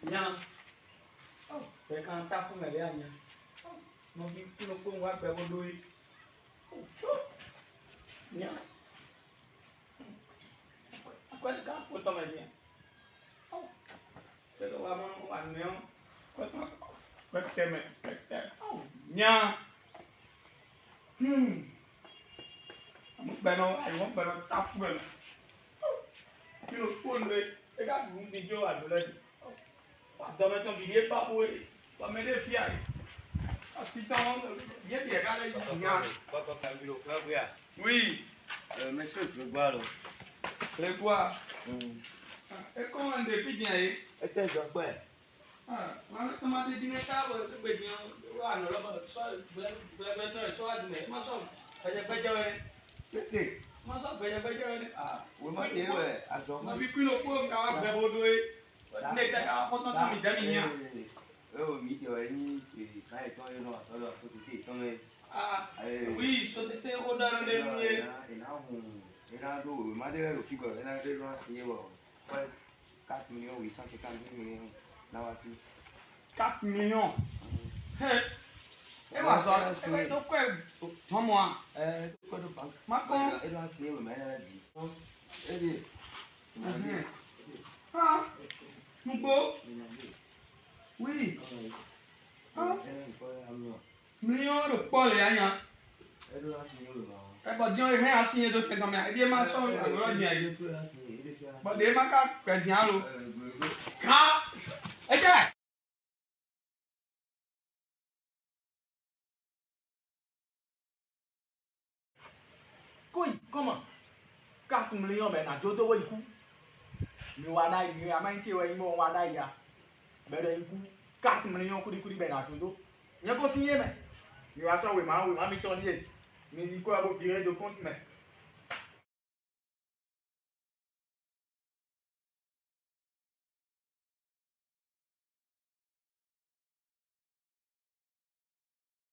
Nha. Để con tao không phải đây nha. Nó cái nó cũng quá bé con đuôi. Nha. Quét các của tao này nhỉ. Thế là mà ăn nếu quét kem này, quét kem. Nha. Một bé nó anh muốn bé nó tao không phải. Cái nó phun đấy, cái các cũng đi vô ăn rồi. Tao mới tao bị điên bao bôi, tao mới đi phía. Si tao biết địa cái này gì nha. Có làm video khác kìa. Oui, Mấy suốt vừa qua rồi. c'est quoi? Et comment on définit này? Cái tên giọt bè. Nó mà đi nghe cao rồi, cái bệnh nó ăn nó là sao, bây giờ sao gì này, mà sao bây giờ này, Chết đi. mà sao bây giờ này? Ủa mất thế rồi. À giọt Mà mất. bị quy luật của ông ta về bộ đuôi, này tại sao không tao mình để mình nhá? Mỹ điều ấy thì cái này tôi nó tôi chỉ tôi Oui, so c'était au dans les milliers. thì nó đủ mà đây là đủ figure cái này đây nó nhiều rồi. Quay các million 850 million nào à thì 4 millions. Em bảo sao? Em đâu quay thằng mua. có được bằng Mà con. cái nó xíu mà mẹ nó gì? Cái gì? Ha? Không bố. Oui. Million được bao nhiêu anh nhá? Cái bọn chơi hay là xin tôi thấy thằng mẹ đi mà sao nó nhảy. Bọn đấy mà các cái nhà luôn. Khá. Ấy trời. Coi, comment? 4 millions mais na jodo wa iku. Mi wa dai mi ama nti wa imo wa dai ya. Be do iku 4 millions kudi be na jodo. Nya ko sinye me. Mi wa so we ma mi ton ye. Mi iku abo fire de compte me.